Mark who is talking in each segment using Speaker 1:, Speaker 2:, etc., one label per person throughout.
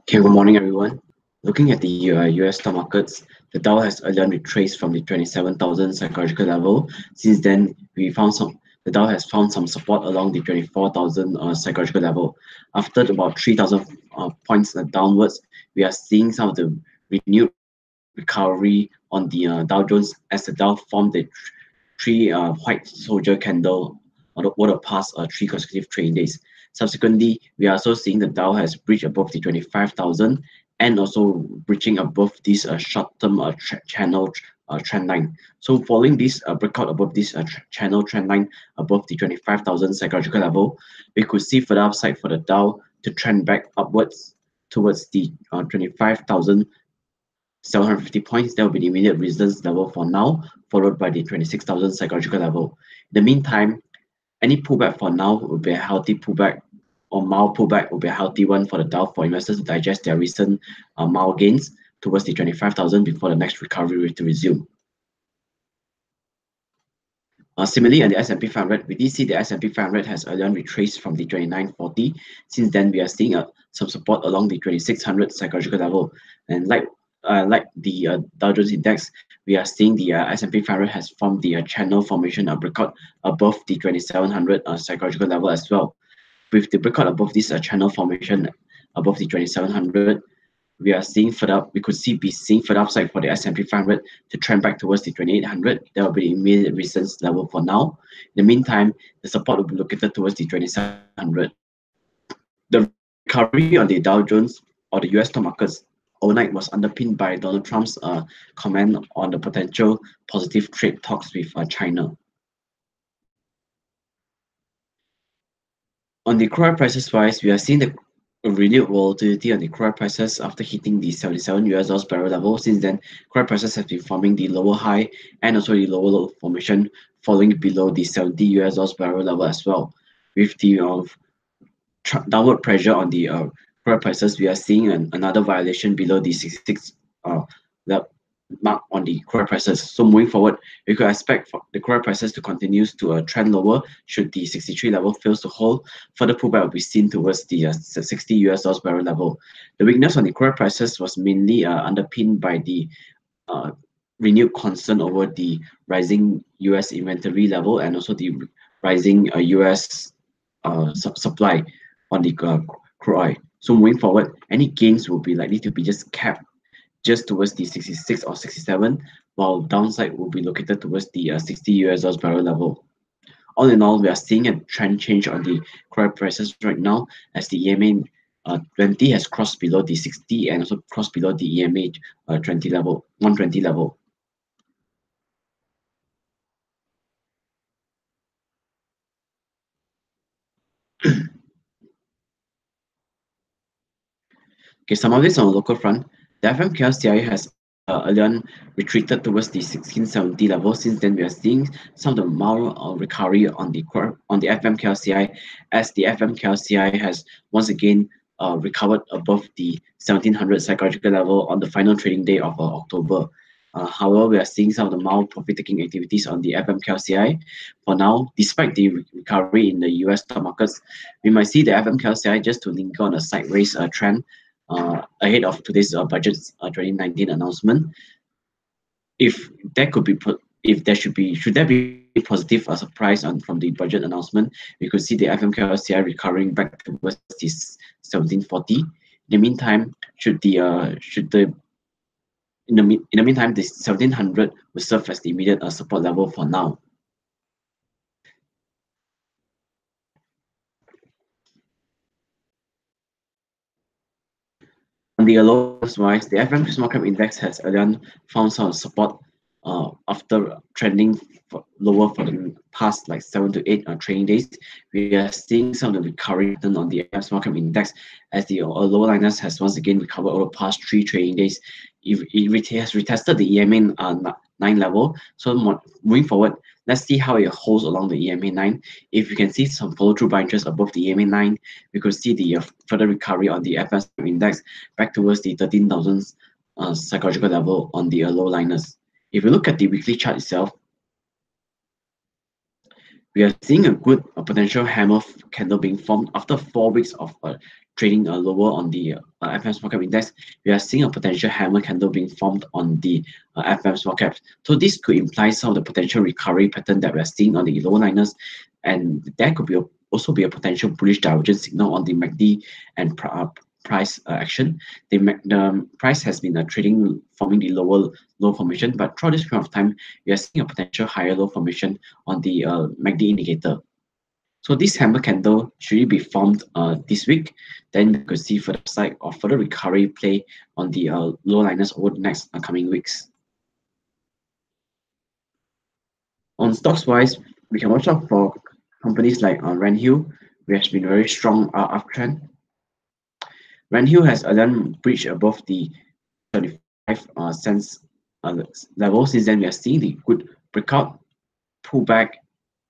Speaker 1: Okay, good morning, everyone. Looking at the US stock markets, the Dow has earlier retraced from the 27,000 psychological level. Since then, the Dow has found some support along the 24,000 psychological level. After about 3,000 points downwards, we are seeing some of the renewed recovery on the Dow Jones as the Dow formed the three white soldier candle over the past three consecutive trading days. Subsequently, we are also seeing the Dow has breached above the 25,000 and also breaching above this short-term channel trend line. So following this breakout above this channel trend line above the 25,000 psychological level, we could see further upside for the Dow to trend back upwards towards the 25,750 points. That will be the immediate resistance level for now, followed by the 26,000 psychological level. In the meantime, any pullback for now will be a healthy pullback, or mild pullback will be a healthy one for the Dow for investors to digest their recent mild gains towards the 25,000 before the next recovery to resume. Similarly, on the S&P 500, we did see the S&P 500 has earlier retraced from the 2940. Since then, we are seeing some support along the 2600 psychological level. And like the Dow Jones Index, we are seeing the S&P 500 has formed the channel formation breakout above the 2700 psychological level as well. With the breakout above this channel formation above the 2700, we are seeing we could be seeing further upside for the S&P 500 to trend back towards the 2800. That will be the immediate resistance level for now. In the meantime, the support will be located towards the 2700. The recovery on the Dow Jones or the US stock markets overnight was underpinned by Donald Trump's comment on the potential positive trade talks with China. On the crude prices wise, we are seeing the renewed volatility on the crude prices after hitting the 77 US dollars barrel level. Since then, crude prices have been forming the lower high and also the lower low formation, falling below the 70 US dollars barrel level as well. With the downward pressure on the crude prices, we are seeing another violation below the 66 mark on the crude prices. So moving forward, we could expect for the crude prices to continue to trend lower should the 63 level fails to hold. Further pullback will be seen towards the 60 US dollars barrel level. The weakness on the crude prices was mainly underpinned by the renewed concern over the rising US inventory level and also the rising US supply on the crude oil. So moving forward, any gains will be likely to be just capped just towards the 66 or 67, while downside will be located towards the 60 US dollars barrel level. All in all, we are seeing a trend change on the crude prices right now as the EMA 20 has crossed below the 60 and also crossed below the EMA 20 level, 120 level. Okay, some of this on the local front. The FMKLCI has earlier retreated towards the 1670 level. Since then, we are seeing some of the mild recovery on the FMKLCI as the FMKLCI has once again recovered above the 1700 psychological level on the final trading day of October. However, we are seeing some of the mild profit-taking activities on the FMKLCI. For now, despite the recovery in the US stock markets, we might see the FMKLCI just to linger on a sideways trend ahead of today's budget 2019 announcement. If there should there be positive surprise from the budget announcement, we could see the FMKLCI recovering back towards this 1740. In the meantime, in the meantime, the 1700 will serve as the immediate support level for now. On the lowest wise, the FM small cap index has again found some support after trending lower for the past 7 to 8 trading days. We are seeing some of the recovery pattern on the FM small cap index as the lower liners has once again recovered over the past 3 trading days. It has retested the EMA 9 level. So moving forward, let's see how it holds along the EMA 9. If you can see some follow-through by interest above the EMA 9, we could see the further recovery on the FS index back towards the 13,000 psychological level on the low liners. If you look at the weekly chart itself, We are seeing a good potential hammer candle being formed after 4 weeks of trading lower on the FM small cap index. We are seeing a potential hammer candle being formed on the FM small cap. So this could imply some of the potential recovery pattern that we are seeing on the lower liners, and there could be also be a potential bullish divergence signal on the MACD and price action. The price has been trading forming the lower low formation, but throughout this period of time, we are seeing a potential higher low formation on the MACD indicator. So this hammer candle should be formed this week, then we could see further side or further recovery play on the low liners over the next coming weeks. On stocks wise, we can watch out for companies like Renhill, which has been very strong uptrend. Renhill has then breached above the 35 cents level. Since then, we are seeing the good breakout pullback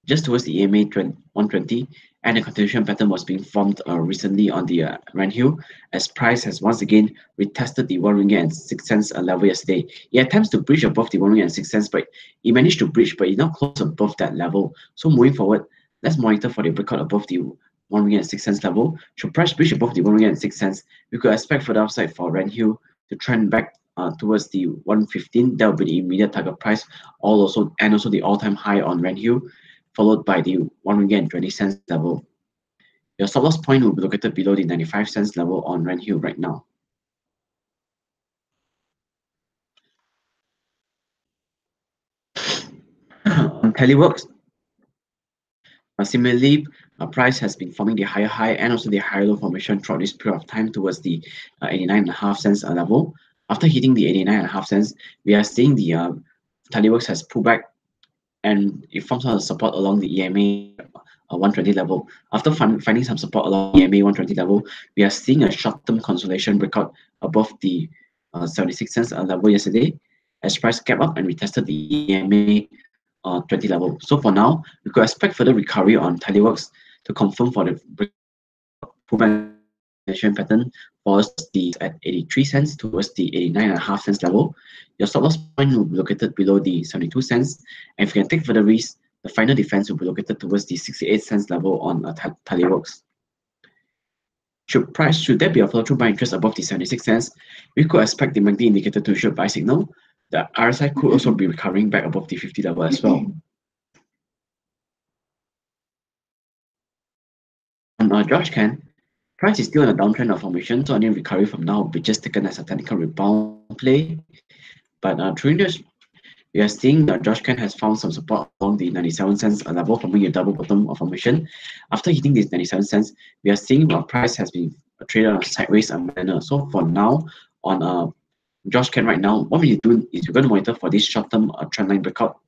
Speaker 1: just towards the EMA 120, and the continuation pattern was being formed recently on the Renhill, as price has once again retested the 1 ringgit and 6 cents level yesterday. It attempts to breach above the 1 ringgit and 6 cents, but it managed to breach, but it now closed above that level. So moving forward, let's monitor for the breakout above the 1 ringgit and 6 cents level. Should price breach above the 1 ringgit and 6 cents, we could expect further upside for Renhill to trend back towards the 115. That will be the immediate target price, also the all-time high on Renhill, followed by the 1 ringgit and 20 cents level. Your stop loss point will be located below the 95 cents level on Renhill right now. On Teleworks, similarly, price has been forming the higher high and also the higher low formation throughout this period of time towards the 89.5 cents level. After hitting the 89.5 cents, we are seeing the Teleworks has pulled back and it forms out a support along the EMA 120 level. After finding some support along the EMA 120 level, we are seeing a short-term consolidation breakout above the 76 cents level yesterday, as price gap up and retested the EMA 20 level. So for now, we could expect further recovery on Teleworks to confirm for the pullback pattern for us at 83 cents towards the 89.5 cents level. Your stop loss point will be located below the 72 cents. And if you can take further risk, the final defense will be located towards the 68 cents level on Teleworks. Should there be a follow through buy interest above the 76 cents, we could expect the MACD indicator to show buy signal. The RSI could also be recovering back above the 50 level as well. On George Can, price is still in a downtrend of formation, so any recovery from now will be just taken as a technical rebound play. But during this, we are seeing that George Can has found some support along the 97 cents level, forming a double bottom of formation. After hitting this 97 cents, we are seeing our price has been traded on a sideways manner. So for now, on George Can right now, what we do is we're going to monitor for this short-term trendline breakout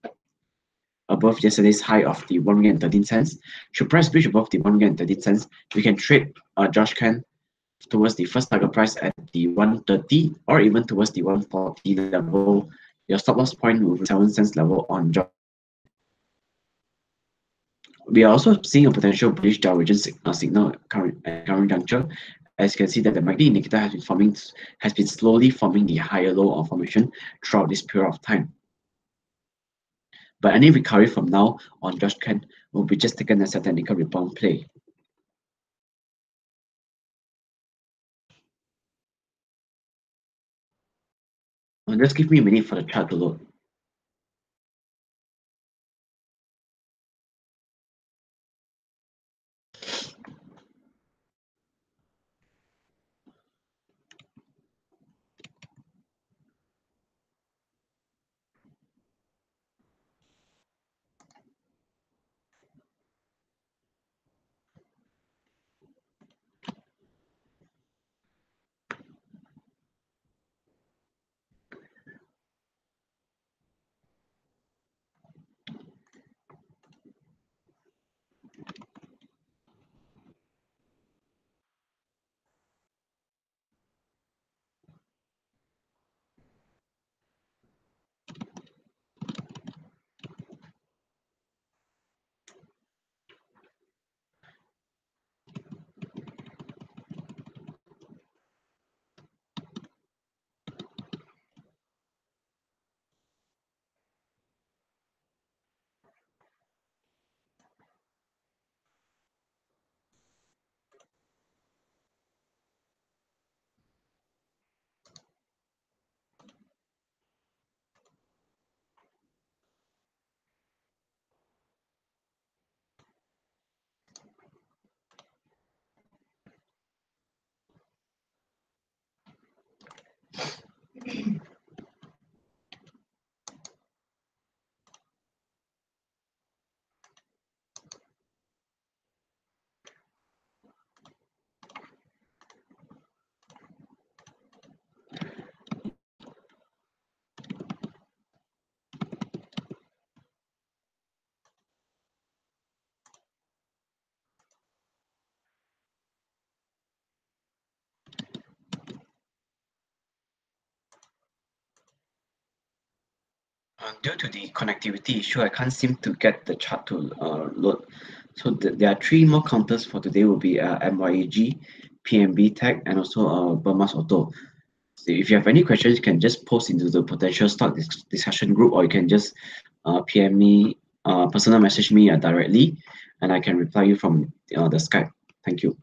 Speaker 1: above yesterday's high of the 1 ringgit and 13 cents. Should price breach above the 1 ringgit and 13 cents, we can trade George Can towards the first target price at the 130 or even towards the 140 level. Your stop loss point will be 7 cents level on George. We are also seeing a potential bullish divergence signal current juncture. As you can see that the MACD indicator has been slowly forming the higher low of formation throughout this period of time. But any recovery from now on George Can will be just taken as a technical rebound play. Just give me a minute for the chart to load. Due to the connectivity issue, I can't seem to get the chart to load. So there are three more counters for today. Will be MYAG, PMB Tech, and also Burma's Auto. So if you have any questions, you can just post into the potential stock discussion group, or you can just PM me, personal message me directly, and I can reply you from the Skype. Thank you.